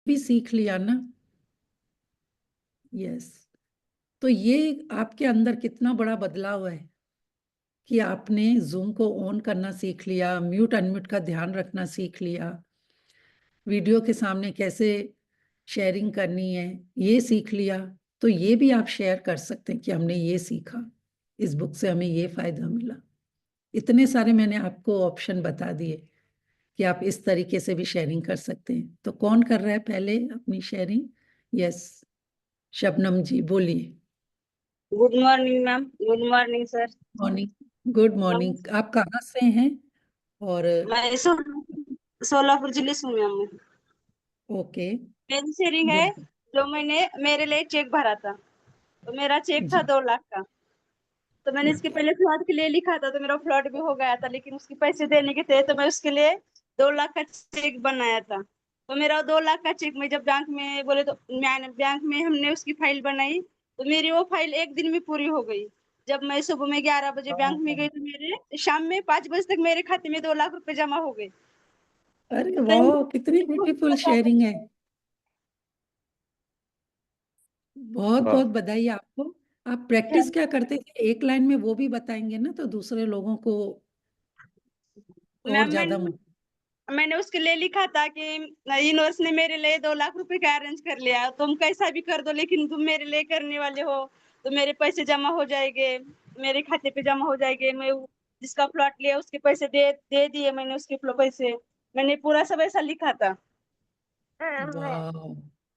भी सीख लिया ना। यस। तो ये आपके अंदर कितना बड़ा बदलाव है कि आपने जूम को ऑन करना सीख लिया, म्यूट अनम्यूट का ध्यान रखना सीख लिया, वीडियो के सामने कैसे शेयरिंग करनी है ये सीख लिया। तो ये भी आप शेयर कर सकते हैं कि हमने ये सीखा, इस बुक से हमें ये फायदा मिला। इतने सारे मैंने आपको ऑप्शन बता दिए कि आप इस तरीके से भी शेयरिंग कर सकते हैं। तो कौन कर रहा है पहले अपनी शेयरिंग? यस, शबनम जी बोलिए। Good morning ma'am. Good morning sir. Morning. Good morning. आप कहाँ से हैं? और मैं सोलापुर जिले से हूँ मैम। ओके। मेरी शेयरिंग है। गुड। जो मैंने मेरे लिए चेक भरा था, तो मेरा चेक था जी। 2 लाख का। तो मैंने इसके ओके। पहले फ्लॉट के लिए लिखा था, तो मेरा फ्लॉट भी हो गया था, लेकिन उसके पैसे देने के थे, तो मैं उसके लिए 2 लाख का चेक बनाया था। तो मेरा 2 लाख का चेक मैं जब बैंक में बोले, तो मैंने बैंक में हमने उसकी फाइल बनाई, तो मेरी वो फाइल एक दिन में पूरी हो गई। जब मैं सुबह में 11 बजे बैंक में गई, तो मेरे शाम में 5 बजे तक मेरे खाते में 2 लाख रुपए जमा हो गए। अरे वाह, कितनी ब्यूटीफुल शेयरिंग है। बहुत वाह। बहुत बधाई आपको। आप प्रैक्टिस क्या करते थे, एक लाइन में वो भी बताएंगे ना तो दूसरे लोगों को और मैम ज्यादा मैंने उसके लिए लिखा था कि यूनिवर्स ने मेरे लिए 2 लाख रुपए का अरेंज कर लिया, तुम कैसा भी कर दो, लेकिन तुम मेरे लिए करने वाले हो, तो मेरे पैसे जमा हो जाएंगे, मेरे खाते पे जमा हो जाएंगे। मैं जिसका प्लॉट लिया उसके पैसे दे दिए मैंने, उसके पैसे मैंने पूरा सब ऐसा लिखा था। वाह।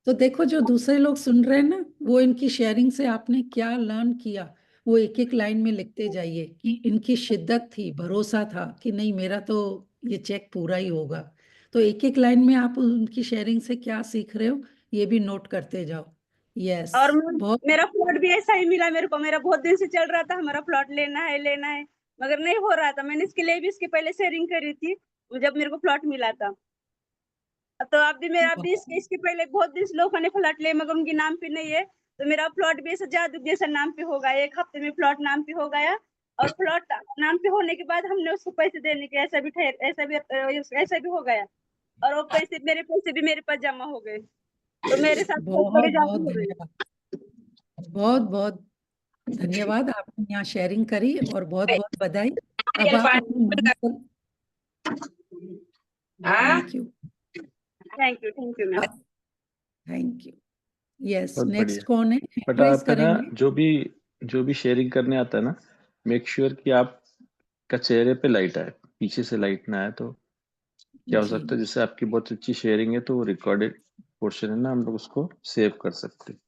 तो देखो, जो दूसरे लोग सुन रहे हैं ना, वो इनकी शेयरिंग से आपने क्या लर्न किया, वो एक एक लाइन में लिखते जाइए कि इनकी शिद्दत थी, भरोसा था कि नहीं मेरा तो ये चेक पूरा ही होगा। तो एक एक लाइन में आप उनकी शेयरिंग से क्या सीख रहे हो ये भी नोट करते जाओ। यस। और बहुत। मेरा प्लॉट भी ऐसा ही मिला मेरे को। मेरा बहुत दिन से चल रहा था, हमारा प्लॉट लेना है लेना है, मगर नहीं हो रहा था। मैंने इसके लिए भी इसके पहले शेयरिंग करी थी, जब मेरे को प्लॉट मिला था। तो आप भी मेरा भी इसके पहले बहुत दिन से लोगों ने प्लॉट लिए, मगर उनके नाम पे नहीं है। तो मेरा प्लॉट भी ऐसा जादू जैसा नाम पे हो गया, 1 हफ्ते में प्लॉट नाम पे हो गया। और प्लॉट नाम पे होने के बाद हमने उसको पैसे देने के ऐसा भी हो गया। और वो पैसे मेरे पास जमा हो गए। तो मेरे साथ बहुत बड़ी बहुत बहुत जादू हो गई। धन्यवाद। बहुत बहुत धन्यवाद, आपने यहाँ शेयरिंग करी और बहुत बहुत बधाई। अब आप अपनी मम्मी को। Thank you. Thank you ma'am. Thank you. Yes, बहुत नेक्स्ट बढ़िया। कौन है? बट ट्रेस आप है ना, करेंगे। जो भी शेयरिंग करने आता है ना, मेक श्योर कि आपका चेहरे पे लाइट आए, पीछे से लाइट ना आए। तो क्या हो जी। सकता है, जैसे आपकी बहुत अच्छी शेयरिंग है तो रिकॉर्डेड पोर्शन है ना, हम लोग उसको सेव कर सकते हैं।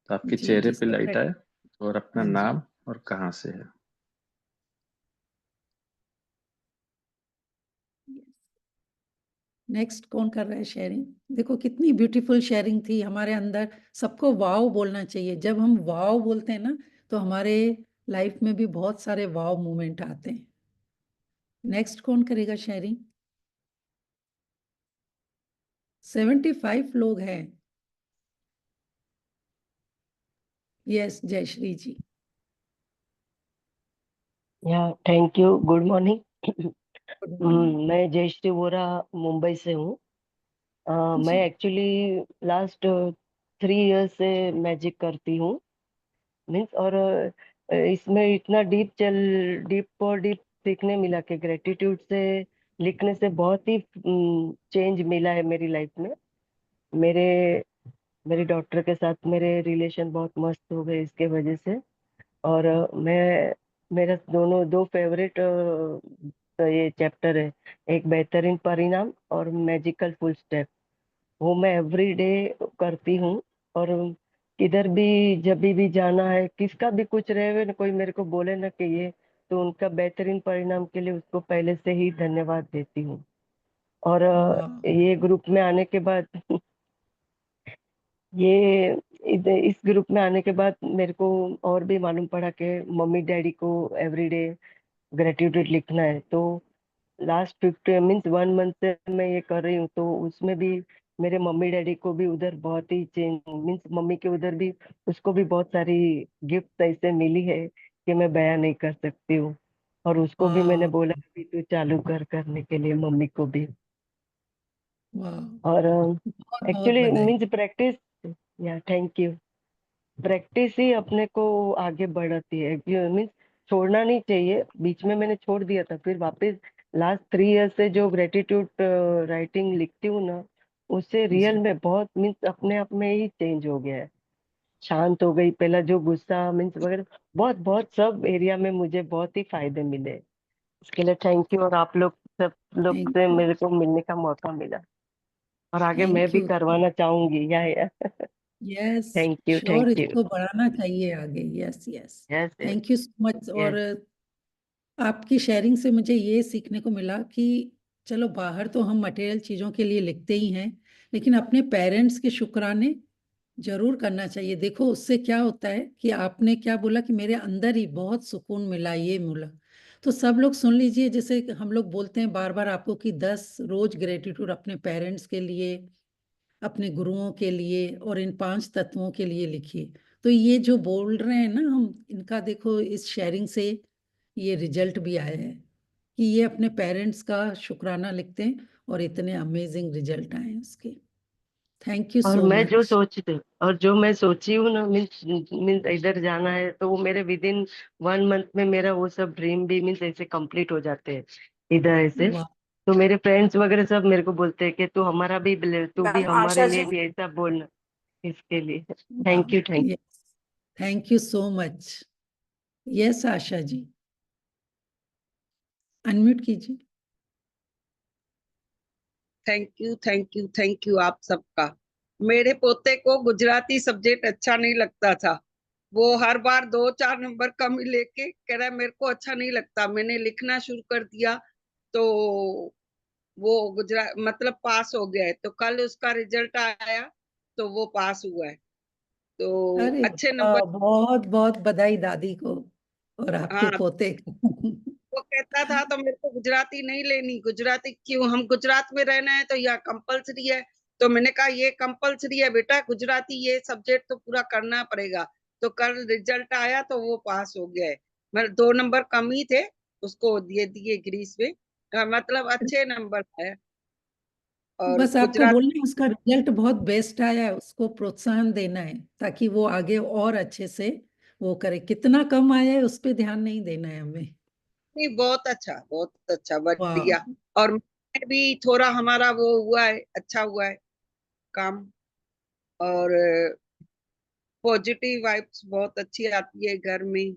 तो आपके जी चेहरे जी, पे लाइट सेपरेट। आए और अपना हाँ जी। नाम और कहाँ से है। नेक्स्ट कौन कर रहा है शेयरिंग? देखो कितनी ब्यूटीफुल शेयरिंग थी हमारे अंदर। सबको वाव बोलना चाहिए। जब हम वाव बोलते हैं ना तो हमारे लाइफ में भी बहुत सारे वाव मोमेंट आते हैं। नेक्स्ट कौन करेगा शेयरिंग? 75 लोग हैं। यस, जयश्री जी। या thank you. Good morning. Good morning. मैं जयश्री वोरा मुंबई से हूँ। मैं जी। एक्चुअली लास्ट 3 इयर्स से मैजिक करती हूँ, मीन्स। और इसमें इतना डीप और डीप सीखने मिला कि ग्रेटिट्यूड से लिखने से बहुत ही चेंज मिला है मेरी लाइफ में। मेरे मेरी डॉक्टर के साथ मेरे रिलेशन बहुत मस्त हो गए इसके वजह से। और मेरा दो फेवरेट ये चैप्टर है, एक बेहतरीन परिणाम और मैजिकल फुल स्टेप। वो मैं एवरी डे करती हूँ। और किधर भी जब भी जाना है, किसका भी कुछ रहे, कोई मेरे को बोले ना कि ये, तो उनका बेहतरीन परिणाम के लिए उसको पहले से ही धन्यवाद देती हूँ। और वाह। ये ग्रुप में आने के बाद ये इस ग्रुप में आने के बाद मेरे को और भी मालूम पड़ा कि मम्मी डैडी को एवरीडे ग्रेटिट्यूड लिखना है। तो लास्ट 50 मीन्स 1 मंथ से मैं ये कर रही हूँ, तो उसमें भी मेरे मम्मी डैडी को भी उधर बहुत ही चेंज, मीन्स मम्मी के उधर भी उसको भी बहुत सारी गिफ्ट ऐसे मिली है कि मैं बयां नहीं कर सकती हूँ। और उसको भी मैंने वाह। बोला कि तू चालू करने के लिए मम्मी को भी। वाह, और बहुत बहुत एक्चुअली बधाई। मीन्स प्रैक्टिस, या थैंक यू, प्रैक्टिस ही अपने को आगे बढ़ाती है, मीन्स छोड़ना नहीं चाहिए। बीच में मैंने छोड़ दिया था, फिर वापस लास्ट 3 इयर्स से जो ग्रेटिट्यूड राइटिंग लिखती हूँ ना, उससे रियल जी, में बहुत मीन्स अपने आप में ही चेंज हो गया है। शांत हो गई, पहला जो गुस्सा मीन्स वगैरह, बहुत बहुत सब एरिया में मुझे बहुत ही फायदे मिले। इसके लिए थैंक यू। और आप लोग सब लोग थैंक से यू, मेरे को मिलने का मौका मिला, और आगे मैं थैंक भी यू। करवाना चाहूंगी। या yes, thank you, sure, thank you. इसको बढ़ाना चाहिए आगे। Yes yes, yes, thank you so much. और यस। आपकी शेयरिंग से मुझे ये सीखने को मिला कि चलो बाहर तो हम मटेरियल चीज़ों के लिए लिखते ही हैं, लेकिन अपने पेरेंट्स के शुक्राने जरूर करना चाहिए। देखो उससे क्या होता है कि आपने क्या बोला कि मेरे अंदर ही बहुत सुकून मिला, ये मिला। तो सब लोग सुन लीजिए, जैसे हम लोग बोलते हैं बार बार आपको कि 10 रोज ग्रेटिट्यूड अपने पेरेंट्स के लिए, अपने गुरुओं के लिए और इन 5 तत्वों के लिए लिखिए। तो ये जो बोल रहे हैं ना हम, इनका देखो इस शेयरिंग से ये रिजल्ट भी आया है कि ये अपने पेरेंट्स का शुक्राना लिखते हैं और इतने अमेजिंग रिजल्ट आए हैं उसके। थैंक यू और सो मैं जो मच। सोचती और जो मैं सोची हूँ ना, मीन्स मीन्स इधर जाना है, तो वो मेरे विद इन 1 मंथ में मेरा वो सब ड्रीम भी मीन्स ऐसे कंप्लीट हो जाते हैं इधर ऐसे। वाह, तो मेरे फ्रेंड्स वगैरह सब मेरे को बोलते हैं कि तू भी मैम हमारे आशा लिए जी। भी ऐसा बोलना। इसके लिए वाह, thank you, thank yes, thank you so much. Yes Asha ji, unmute कीजिए। थैंक यू आप सबका। मेरे पोते को गुजराती सब्जेक्ट अच्छा नहीं लगता था। वो हर बार 2-4 नंबर कम ही लेके कह रहा है मेरे को अच्छा नहीं लगता। मैंने लिखना शुरू कर दिया तो वो गुजरात मतलब पास हो गया है। तो कल उसका रिजल्ट आया तो वो पास हुआ है। तो अरे अच्छे वाह, नंबर। बहुत बहुत बधाई दादी को और आपके हाँ, पोते को। वो कहता था तो मेरे को गुजराती नहीं लेनी। गुजराती क्यों, हम गुजरात में रहना है तो यह कंपलसरी है। तो मैंने कहा ये कंपलसरी है बेटा, गुजराती ये सब्जेक्ट तो पूरा करना पड़ेगा। तो कल रिजल्ट आया तो वो पास हो गया है। मतलब 2 नंबर कम ही थे, उसको दिए दिए ग्रीस में। मतलब अच्छे नंबर है। और बस आपको गुजरात बोलना है उसका रिजल्ट बहुत बेस्ट आया है, उसको प्रोत्साहन देना है ताकि वो आगे और अच्छे से वो करे। कितना कम आया है उस पर ध्यान नहीं देना है हमें। में बहुत अच्छा वाह, बढ़िया। और मैं भी थोड़ा हमारा वो हुआ है, अच्छा हुआ है काम। और पॉजिटिव वाइब्स बहुत अच्छी आती है घर में।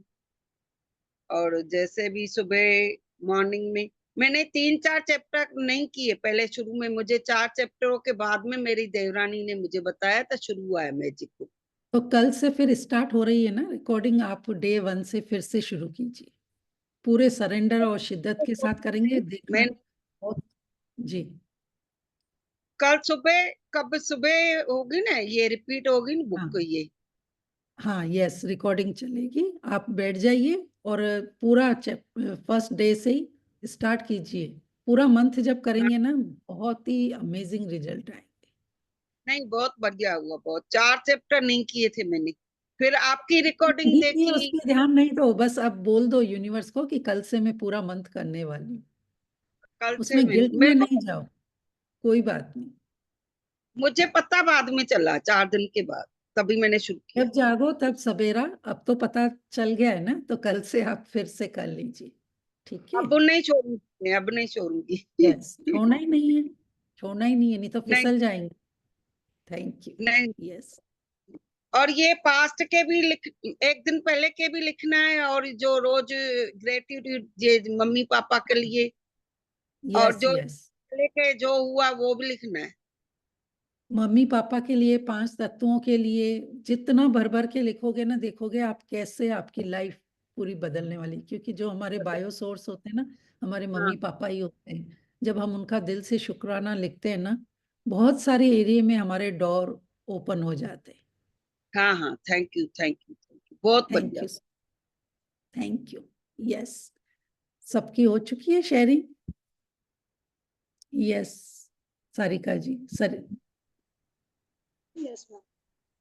और जैसे भी सुबह मॉर्निंग में मैंने 3-4 चैप्टर नहीं किए पहले। शुरू में मुझे 4 चैप्टरों के बाद में मेरी देवरानी ने मुझे बताया था शुरू हुआ है मैजिक को। तो कल से फिर स्टार्ट हो रही है ना रिकॉर्डिंग, आप डे 1 से फिर से शुरू कीजिए। पूरे सरेंडर और शिद्दत के साथ करेंगे, देखना। मैं बहुत जी, कल सुबह, कब सुबह होगी ना ये रिपीट होगी ना हाँ बुक ये। हाँ, यस, रिकॉर्डिंग चलेगी। आप बैठ जाइए और पूरा फर्स्ट डे से ही स्टार्ट कीजिए। पूरा मंथ जब हाँ, करेंगे ना, बहुत ही अमेजिंग रिजल्ट आएंगे। नहीं बहुत बढ़िया हुआ। बहुत 4 चैप्टर नहीं किए थे मैंने, फिर आपकी रिकॉर्डिंग नहीं किए उस देखी। पर ध्यान नहीं दो, बस अब बोल दो यूनिवर्स को कि कल से मैं पूरा मंथ करने वाली हूँ। कल से उसमें गिल्ट में मेरे को नहीं जाओ, कोई बात नहीं। मुझे पता बाद में चला 4 दिन के बाद, तभी मैंने शुरू किया। जब जागो तब सवेरा। अब तो पता चल गया है ना, तो कल से आप फिर से कर लीजिए। ठीक है। अब नहीं छोड़ूंगी, अब नहीं छोड़ूंगी। यस, छोड़ना ही नहीं है, छोड़ना ही नहीं है, नहीं तो नहीं फिसल जाएंगे। Thank you. नहीं। यस और ये पास्ट के भी लिख, एक दिन पहले के भी लिखना है। और जो रोज ग्रेटिट्यूड ये मम्मी पापा के लिए, और यस जो यस, पहले के जो हुआ वो भी लिखना है। मम्मी पापा के लिए, 5 तत्वों के लिए, जितना भर भर के लिखोगे ना, देखोगे आप कैसे आपकी लाइफ पूरी बदलने वाली। क्योंकि जो हमारे बायो सोर्स होते हैं ना, हमारे हाँ मम्मी पापा ही होते हैं। जब हम उनका दिल से शुक्राना लिखते हैं ना, बहुत सारे एरिया में हमारे डोर ओपन हो जाते हैं। हाँ हाँ, थैंक यू बहुत थैंक बढ़िया। You, thank you. यस, सबकी हो चुकी है sharing. Yes, Sarika ji, sir. Yes ma'am.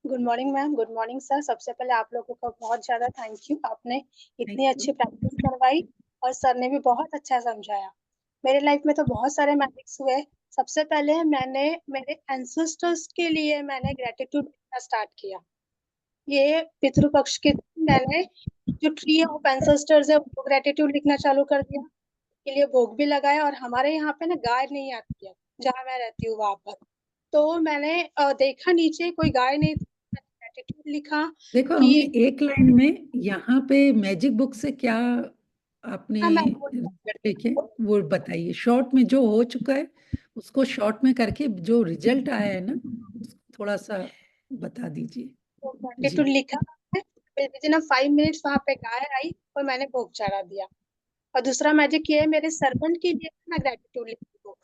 Good morning ma'am, good morning sir. सबसे पहले आप लोगों का बहुत ज़्यादा थैंक यू, आपने थैंक इतनी यू। अच्छी प्रैक्टिस करवाई और सर ने भी बहुत अच्छा समझाया। मेरे लाइफ में तो बहुत सारे मैजिक्स हुए, सबसे पहले मैंने मेरे एंसेस्टर्स के लिए मैंने ग्रेटिट्यूड लिखना स्टार्ट किया। ये पितृपक्ष के दिन मैंने जो ट्री ऑफ एंसेस्टर्स है वो ग्रेटिट्यूड लिखना चालू कर दिया, के लिए भोग भी लगाया। और हमारे यहाँ पे ना गाय नहीं आती है जहाँ मैं रहती हूँ वहां पर, तो मैंने देखा नीचे कोई गाय नहीं थी, मैंने ग्रेटिट्यूड लिखा देखो, कि हमें एक लाइन में यहाँ पे मैजिक बुक से क्या आपने हाँ मैं रिजल्ट देखे वो बताइए। शॉर्ट में जो हो चुका है उसको शॉर्ट में करके जो रिजल्ट आया है ना उसको थोड़ा सा बता दीजिए। जी। ग्रेटिट्यूड लिखा है। विदिन 5 मिनट्स वहां पे गाय आई और मैंने भोग चढ़ा दिया। और दूसरा मैजिक ये है, मेरे सर्वेंट के लिए मैं ग्रेटिट्यूड लिखती हूँ।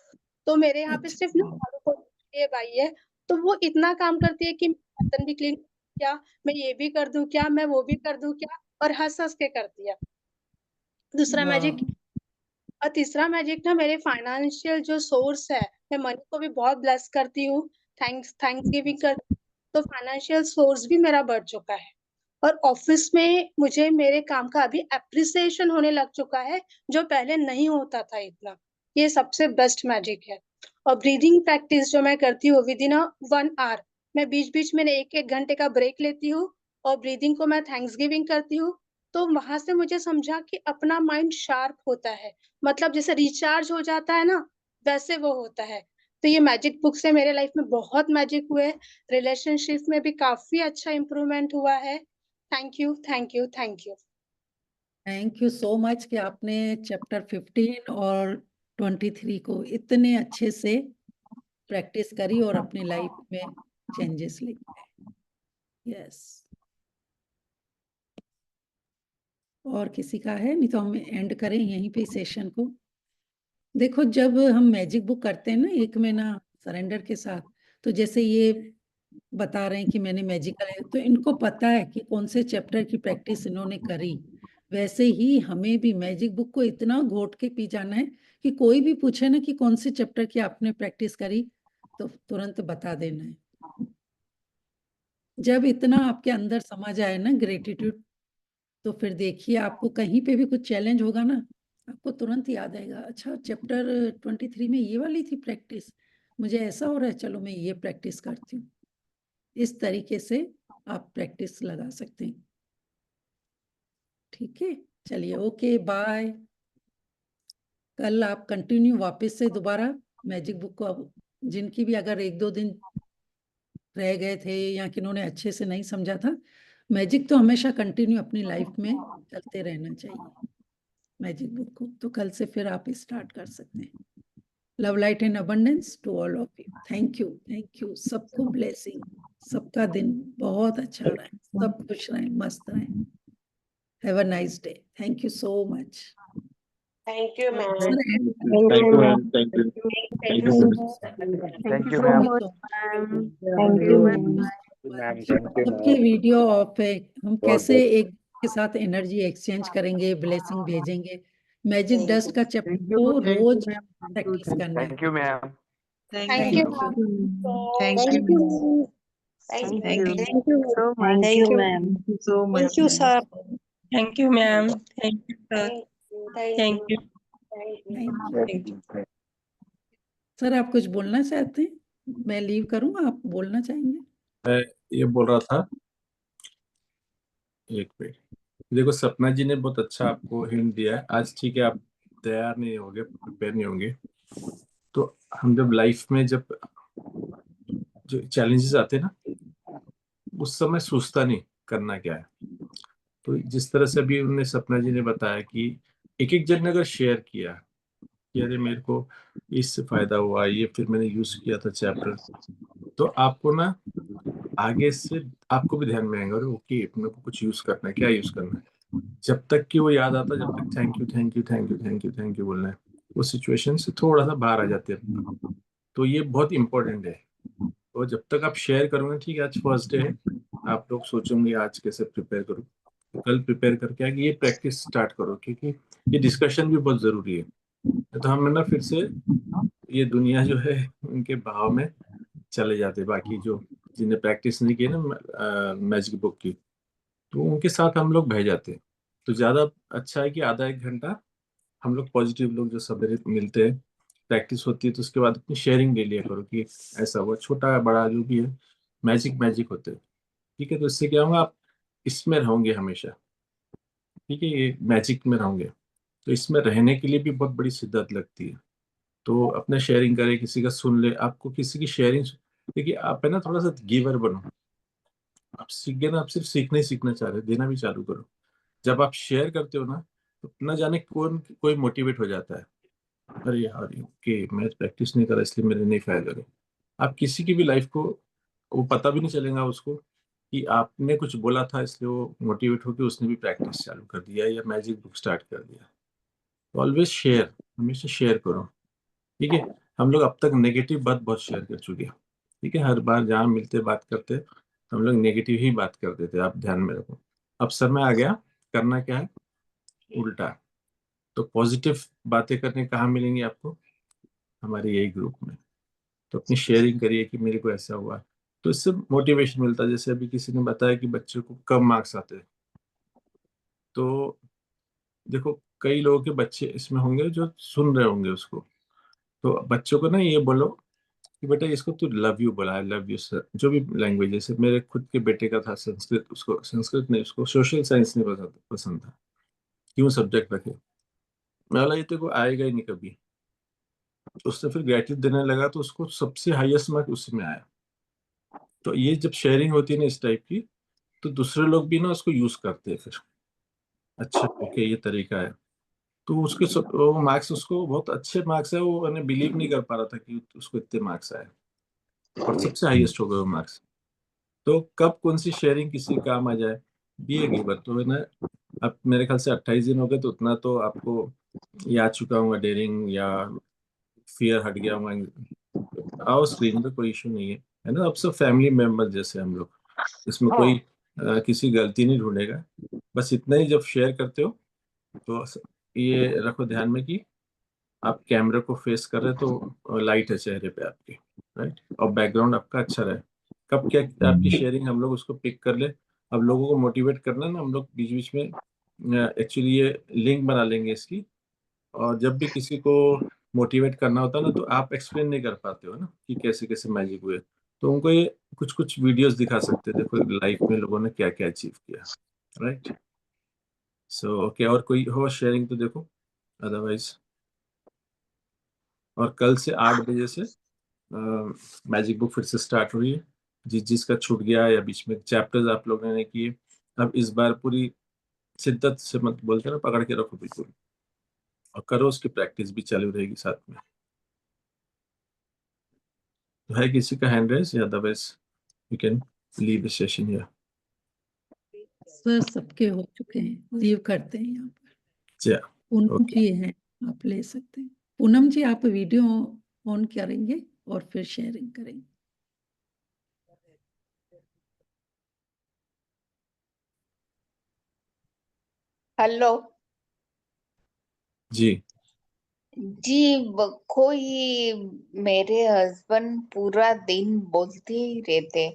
तो मेरे यहाँ पे अच्छा। सिर्फ ना झाड़ू पोछे के लिए बाई है, तो वो इतना काम करती है कि मैं बर्तन भी क्लीन क्या, मैं ये भी कर दूं क्या, मैं वो भी कर दूं क्या, और हंस हंस के करती है। दूसरा वाह। मैजिक। और तीसरा मैजिक ना, मेरे फाइनेंशियल जो सोर्स है, मैं मनी को भी बहुत ब्लेस करती हूँ, थैंक्स गिविंग कर, तो फाइनेंशियल सोर्स भी मेरा बढ़ चुका है। और ऑफिस में मुझे मेरे काम का अभी अप्रिसिएशन होने लग चुका है, जो पहले नहीं होता था इतना। ये सबसे बेस्ट मैजिक है। और ब्रीदिंग प्रैक्टिस जो मैं करती हूँ विद इन 1 आवर, मैं बीच बीच में 1-1 घंटे का ब्रेक लेती हूँ और ब्रीदिंग को मैं थैंक्स गिविंग करती हूँ। तो वहां से मुझे समझा कि अपना माइंड शार्प होता है, मतलब जैसे रिचार्ज हो जाता है ना, वैसे वो होता है। तो ये मैजिक बुक से मेरे लाइफ में बहुत मैजिक हुए, रिलेशनशिप में भी काफी अच्छा इम्प्रूवमेंट हुआ है। Thank you, thank you, thank you. Thank you so much कि आपने चैप्टर 15 और 23 को इतने अच्छे से प्रैक्टिस करी और अपनी लाइफ में चेंजेस लेके आए। यस। और किसी का है? नहीं तो हम एंड करें यहीं पे सेशन को। देखो, जब हम मैजिक बुक करते हैं ना 1 महीना सरेंडर के साथ, तो जैसे ये बता रहे हैं कि मैंने मैजिकल है, तो इनको पता है कि कौन से चैप्टर की प्रैक्टिस इन्होंने करी। वैसे ही हमें भी मैजिक बुक को इतना घोट के पी जाना है कि कोई भी पूछे ना कि कौन से चैप्टर की आपने प्रैक्टिस करी तो तुरंत बता देना है। जब इतना आपके अंदर समझ आए ना ग्रेटिट्यूड, तो फिर देखिए आपको कहीं पे भी कुछ चैलेंज होगा ना, आपको तुरंत याद आएगा, अच्छा चैप्टर 23 में ये वाली थी प्रैक्टिस, मुझे ऐसा हो रहा है, चलो मैं ये प्रैक्टिस करती हूँ। इस तरीके से आप प्रैक्टिस लगा सकते हैं। ठीक है, चलिए, ओके, बाय। कल आप कंटिन्यू वापस से दोबारा मैजिक बुक को, अब जिनकी भी अगर 1-2 दिन रह गए थे या किन्होंने अच्छे से नहीं समझा था, मैजिक तो हमेशा कंटिन्यू अपनी लाइफ में चलते रहना चाहिए मैजिक बुक को। तो कल से फिर आप स्टार्ट कर सकते हैं। Love light and abundance to all of you. Thank you, सबको ब्लेसिंग, सबका दिन बहुत अच्छा रहे, सब खुश रहें, मस्त रहें। Have a nice day. Thank you so much. Thank you ma'am. Sir, thank you ma'am, thank you, thank you ma'am. Thank you, so ma'am. much. Thank you, ma'am. Ma'am, thank you सबके ma'am. Video off है, हम बहुत कैसे बहुत एक के साथ energy exchange करेंगे, ब्लेसिंग भेजेंगे। मैजिक डस्ट का चैप्टर Thank you, को thank you, रोज ma'am. प्रैक्टिस करना है। Thank you ma'am. Thank you thank you. Thank you Thank you thank you so much. Thank you Thank you so much. Thank you sir. Thank you, ma'am. Thank you, sir. Thank you. Thank you. Sir, आप कुछ बोलना चाहते हैं? मैं leave करूं, आप बोलना चाहेंगे? मैं ये बोल रहा था, एक मिनट, देखो सपना जी ने बहुत अच्छा आपको हिंट दिया है आज। ठीक है, आप तैयार नहीं होंगे, प्रिपेयर नहीं होंगे, तो हम जब लाइफ में जब जो चैलेंजेस आते हैं ना, उस समय सोचता नहीं करना क्या है। तो जिस तरह से अभी उन्होंने सपना जी ने बताया कि एक एक जन ने अगर शेयर किया कि अरे मेरे को इससे फायदा हुआ, ये फिर मैंने यूज किया था चैप्टर, तो आपको ना आगे से आपको भी ध्यान में आएगा, और ओके मेरे को कुछ यूज करना है, क्या यूज करना है। जब तक कि वो याद आता, जब तक thank you thank you thank you thank you thank you बोलना है, उस सिचुएशन से थोड़ा सा बाहर आ जाते हैं। तो ये बहुत इंपॉर्टेंट है। और जब तक आप शेयर करोगे, ठीक है आज फर्स्ट डे है, आप लोग सोचोगे आज कैसे प्रिपेयर करूँ, तो कल प्रिपेयर करके आगे ये प्रैक्टिस स्टार्ट करो, क्योंकि ये डिस्कशन भी बहुत जरूरी है। तो हम ना फिर से ये दुनिया जो है उनके भाव में चले जाते, बाकी जो जिन्हें प्रैक्टिस नहीं की ना मैजिक बुक की, तो उनके साथ हम लोग बह जाते हैं। तो ज्यादा अच्छा है कि आधा 1 घंटा हम लोग पॉजिटिव लोग जो सवेरे मिलते हैं, प्रैक्टिस होती है तो उसके बाद अपनी शेयरिंग ले लिया करो कि ऐसा हुआ, छोटा बड़ा जो भी है, मैजिक मैजिक होते हैं। ठीक है, तो इससे क्या होगा, आप इसमें रहोगे हमेशा। ठीक है, ये मैजिक में रहोगे, तो इसमें रहने के लिए भी बहुत बड़ी शिद्दत लगती है। तो अपने शेयरिंग करें, किसी का सुन ले, आपको किसी की शेयरिंग, देखिए आप है ना थोड़ा सा गिवर बनो। आप सीख गए ना, आप सिर्फ सीखना ही सीखना चाह रहे हो, देना भी चालू करो। जब आप शेयर करते हो ना, तो न जाने कौन कोई मोटिवेट हो जाता है, अरे यार ओके मैं प्रैक्टिस नहीं करा इसलिए मेरे नहीं फायदा रहे। आप किसी की भी लाइफ को, वो पता भी नहीं चलेगा उसको कि आपने कुछ बोला था इसलिए वो मोटिवेट होकर उसने भी प्रैक्टिस चालू कर दिया या मैजिक बुक स्टार्ट कर दिया। तो ऑलवेज शेयर, हमेशा शेयर करो। ठीक है, हम लोग अब तक नेगेटिव बात बहुत शेयर कर चुके हैं। ठीक है, हर बार जहाँ मिलते बात करते हम लोग नेगेटिव ही बात करते थे, आप ध्यान में रखो। अब समय आ गया, करना क्या है, उल्टा। तो पॉजिटिव बातें करने कहाँ मिलेंगी आपको, हमारे यही ग्रुप में। तो अपनी शेयरिंग करिए कि मेरे को ऐसा हुआ, तो इससे मोटिवेशन मिलता है। जैसे अभी किसी ने बताया कि बच्चों को कम मार्क्स आते हैं, तो देखो कई लोगों के बच्चे इसमें होंगे जो सुन रहे होंगे उसको। तो बच्चों को ना ये बोलो कि बेटा इसको तू लव यू बोला है, लव यू सर, जो भी लैंग्वेज। जैसे मेरे खुद के बेटे का था संस्कृत, उसको संस्कृत नहीं, उसको सोशल साइंस नहीं पसंद था। क्यों सब्जेक्ट रखे, मैं बोला ये तेरे को आएगा ही नहीं कभी। तो उसने फिर ग्रेटिट्यूड देने लगा, तो उसको सबसे हाईएस्ट मार्क उसी में आया। तो ये जब शेयरिंग होती है ना इस टाइप की, तो दूसरे लोग भी ना उसको यूज करते हैं फिर, अच्छा ओके ये तरीका है। तो उसके वो मार्क्स, उसको बहुत अच्छे मार्क्स है, वो मैंने बिलीव नहीं कर पा रहा था कि उसको इतने मार्क्स आए, और सबसे हाईएस्ट हो गए वो मार्क्स। तो कब कौन सी शेयरिंग किसी काम आ जाए, बी ए गिवर। तो है ना, अब मेरे ख्याल से 28 दिन हो गए, तो उतना तो आपको ये आ चुका हूँ, डेयरिंग या फियर हट गया हूँ। आओ स्क्रीन पे, कोई इशू नहीं है ना। अब सब फैमिली मेंबर जैसे हम लोग, इसमें कोई किसी गलती नहीं ढूंढेगा। बस इतना ही, जब शेयर करते हो तो ये रखो ध्यान में कि आप कैमरे को फेस कर रहे, तो लाइट है चेहरे पे आपके, राइट, और बैकग्राउंड आपका अच्छा रहे। कब क्या आपकी शेयरिंग हम लोग उसको पिक कर ले। अब लोगों को मोटिवेट करना ना, हम लोग बीच बीच में एक्चुअली ये लिंक बना लेंगे इसकी। और जब भी किसी को मोटिवेट करना होता है ना, तो आप एक्सप्लेन नहीं कर पाते हो ना कि कैसे कैसे मैजिक हुए, तो उनको ये कुछ कुछ वीडियोस दिखा सकते हैं, देखो लाइफ में लोगों ने क्या क्या अचीव किया, राइट। सो ओके, और कोई हो शेयरिंग तो देखो, अदरवाइज। और कल से 8 बजे से मैजिक बुक फिर से स्टार्ट हुई है। जिसका छूट गया या बीच में चैप्टर्स आप लोगों ने किए, अब इस बार पूरी शिद्दत से मत बोलते ना, पकड़ के रखो बिल्कुल, और करो, उसकी प्रैक्टिस भी चालू रहेगी साथ में। तो है किसी का हैंड रेस, या otherwise you can leave the session here. Sir सबके हो चुके हैं, लीव करते हैं यहाँ पर। जी पूनम ओके। जी हैं, आप ले सकते हैं। पूनम जी आप वीडियो ऑन करेंगे और फिर शेयरिंग करेंगे। हेलो जी जी। कोई मेरे हस्बैंड पूरा दिन बोलते ही रहते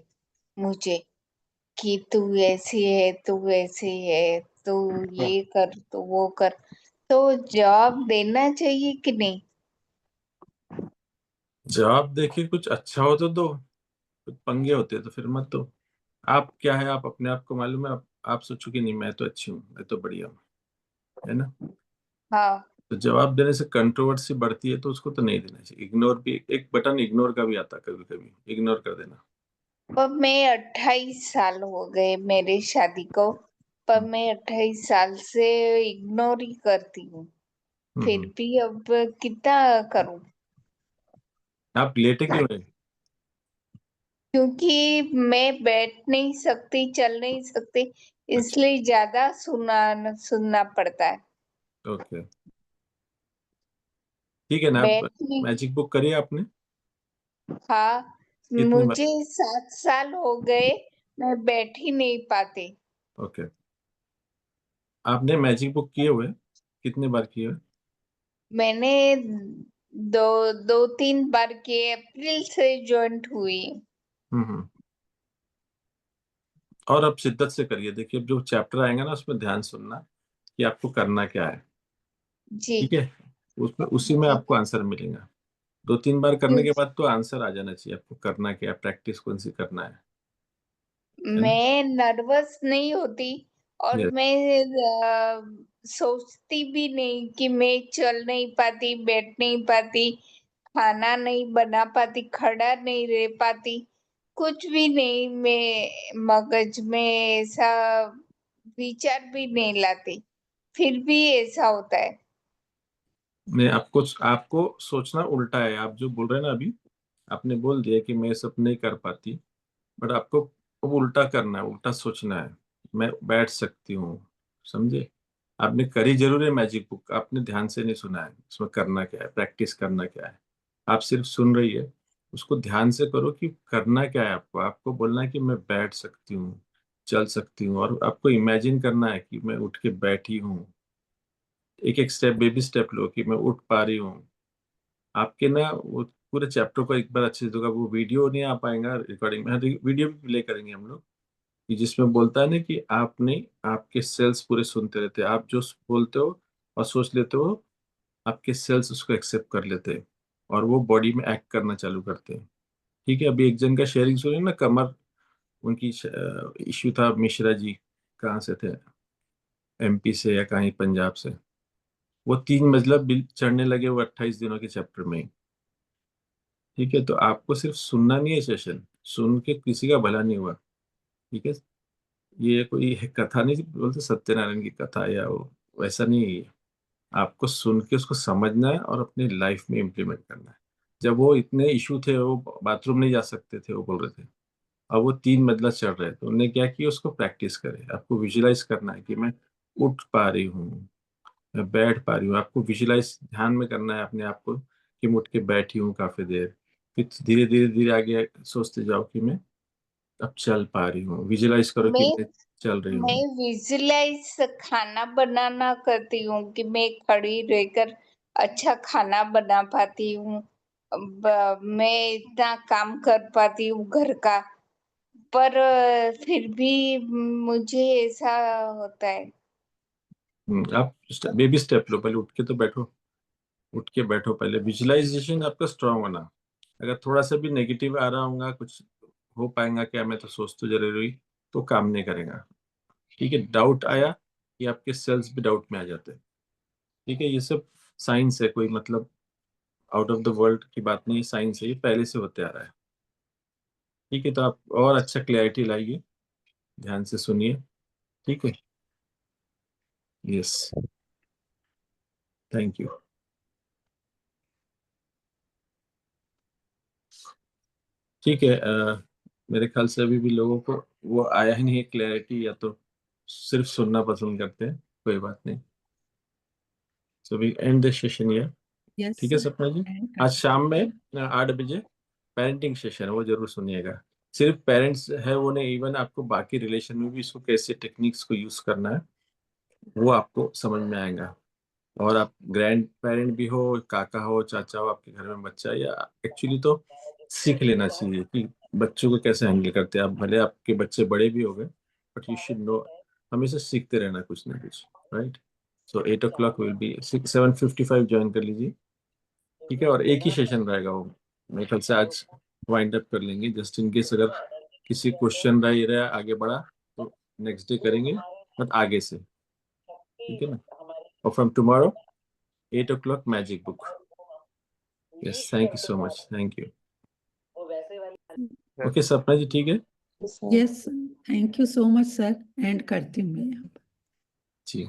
मुझे कि तू ऐसी है, तू ऐसी है, तू ये कर, तू वो कर। तो जवाब देना चाहिए कि नहीं? जवाब देखिए, कुछ अच्छा हो तो दो, कुछ पंगे होते तो फिर मत दो। आप क्या है, आप अपने आप को मालूम है, आप सोचो कि नहीं मैं तो अच्छी हूँ, मैं तो बढ़िया हूँ, है ना। हाँ, तो जवाब देने से कंट्रोवर्सी बढ़ती है, तो उसको तो नहीं देना चाहिए। इग्नोर भी, एक बटन इग्नोर का भी आता है कभी कभी, इग्नोर कर देना। पर मैं 28 साल हो गए मेरी शादी को, पर मैं 28 साल से इग्नोर ही करती हूँ। फिर हम्म। भी अब कितना करूँ? आप लेटे क्यों है? क्योंकि मैं बैठ नहीं सकती, चल नहीं सकती, अच्छा इसलिए ज्यादा सुनना पड़ता है। ओके, ठीक है ना। आप बैठ नहीं। मैजिक बुक करिए आपने, हाँ, कितने बार? मुझे 7 साल हो गए, मैं बैठ ही नहीं पाती। ओके, आपने मैजिक बुक किए हुए, कितने बार किए हुए? मैंने दो तीन बार किए, अप्रैल से ज्वाइंट हुई। हम्म। और अब शिद्दत से करिए, देखिए अब जो चैप्टर आएंगे ना उसमें ध्यान सुनना कि आपको करना क्या है। जी ठीक है, उसमें उसी में जी आपको आंसर मिलेगा। 2-3 बार करने के बाद तो आंसर आ जाना चाहिए आपको। करना क्या है, प्रैक्टिस कौन सी करना है ना? मैं नर्वस नहीं होती और Yes. मैं सोचती भी नहीं कि मैं चल नहीं पाती, बैठ नहीं पाती, खाना नहीं बना पाती, खड़ा नहीं रह पाती, कुछ भी नहीं। मैं मगज में ऐसा विचार भी नहीं लाती, फिर भी ऐसा होता है। नहीं, आपको सोचना उल्टा है। आप जो बोल रहे हैं ना अभी, आपने बोल दिया कि मैं सब नहीं कर पाती, बट आपको अब उल्टा करना है, उल्टा सोचना है। मैं बैठ सकती हूँ, समझे? आपने करी जरूर है मैजिक बुक, आपने ध्यान से नहीं सुना है उसमें करना क्या है, प्रैक्टिस करना क्या है। आप सिर्फ सुन रही है, उसको ध्यान से करो कि करना क्या है। आपको बोलना है कि मैं बैठ सकती हूँ, चल सकती हूँ, और आपको इमेजिन करना है कि मैं उठ के बैठी हूँ। एक एक स्टेप, बेबी स्टेप लो कि मैं उठ पा रही हूँ। आपके ना वो पूरे चैप्टर को एक बार अच्छे से होगा। वो वीडियो नहीं आ पाएगा रिकॉर्डिंग में, वीडियो भी प्ले करेंगे हम लोग, कि जिसमें बोलता है ना कि आपने, आपके सेल्स पूरे सुनते रहते हैं। आप जो बोलते हो और सोच लेते हो, आपके सेल्स उसको एक्सेप्ट कर लेते हैं और वो बॉडी में एक्ट करना चालू करते हैं। ठीक है, अभी एक जन का शेयरिंग सुनिए ना, कमर उनकी इश्यू था, मिश्रा जी कहाँ से थे, एमपी से या कहीं पंजाब से। वो 3 मंजिला चढ़ने लगे वो 28 दिनों के चैप्टर में। ठीक है, तो आपको सिर्फ सुनना नहीं है, सेशन सुन के किसी का भला नहीं हुआ। ठीक है, ये कोई कथा नहीं बोलते, सत्यनारायण की कथा या वो, वैसा नहीं है ये। आपको सुन के उसको समझना है और अपनी लाइफ में इम्प्लीमेंट करना है। जब वो इतने इशू थे, वो बाथरूम नहीं जा सकते थे, वो बोल रहे थे, अब वो 3 मंजिला चढ़ रहे थे, तो उन्होंने क्या किया, उसको प्रैक्टिस करे। आपको विजुलाइज करना है कि मैं उठ पा रही हूँ, मैं बैठ पा रही हूँ। आपको विजुलाइज ध्यान में करना है अपने आप को कि मैं उठ के बैठी हूँ काफी देर। फिर धीरे धीरे धीरे आगे सोचते जाओ कि मैं अब चल पा रही हूँ। विजुलाइज करो कि मैं मैं चल रही मैं हूँ। विजुलाइज खाना बनाना करती हूँ कि मैं खड़ी रहकर अच्छा खाना बना पाती हूँ। मैं इतना काम कर पाती हूँ घर का, पर फिर भी मुझे ऐसा होता है। आप बेबी स्टेप लो, पहले उठ के तो बैठो, उठ के बैठो पहले। विजुअलाइजेशन आपका स्ट्रांग होना। अगर थोड़ा सा भी नेगेटिव आ रहा होगा, कुछ हो पाएगा क्या, मैं तो सोच तो जरूर हुई, तो काम नहीं करेगा। ठीक है, डाउट आया कि आपके सेल्स भी डाउट में आ जाते हैं। ठीक है, ये सब साइंस है, कोई मतलब आउट ऑफ द वर्ल्ड की बात नहीं, साइंस है, ये पहले से होते आ रहा है। ठीक है, तो आप और अच्छा क्लैरिटी लाइए, ध्यान से सुनिए। ठीक है, यस, थैंक यू। ठीक है, मेरे ख्याल से अभी भी लोगों को वो आया ही नहीं है क्लैरिटी, या तो सिर्फ सुनना पसंद करते हैं। कोई बात नहीं, so we end the session here. Yes ठीक है सपना जी, आज शाम में 8 बजे पेरेंटिंग सेशन है, वो जरूर सुनिएगा। सिर्फ पेरेंट्स है वो नहीं, इवन आपको बाकी रिलेशन में भी इसको कैसे टेक्निक्स को यूज करना है वो आपको समझ में आएगा। और आप ग्रैंड पेरेंट भी हो, काका हो, चाचा हो, आपके घर में बच्चा है, या एक्चुअली तो सीख लेना चाहिए कि बच्चों को कैसे हैंडल करते हैं आप। भले आपके बच्चे बड़े भी हो गए, बट यू शुड नो, हमेशा सीखते रहना कुछ ना कुछ, right? So 8 o'clock will be 7:55 join कर लीजिए। ठीक है, और एक ही सेशन रहेगा वो, मेरे ख्याल से आज वाइंड अप कर लेंगे। जस्ट इन केस अगर किसी क्वेश्चन रह रहा आगे बढ़ा तो नेक्स्ट डे करेंगे, बट आगे से। ठीक है ना, और from tomorrow 8 o'clock magic book. Yes, thank you so much, thank you. Okay सपना जी, ठीक है, yes, thank you so much sir. And करती हूँ मैं यहाँ पर। जी।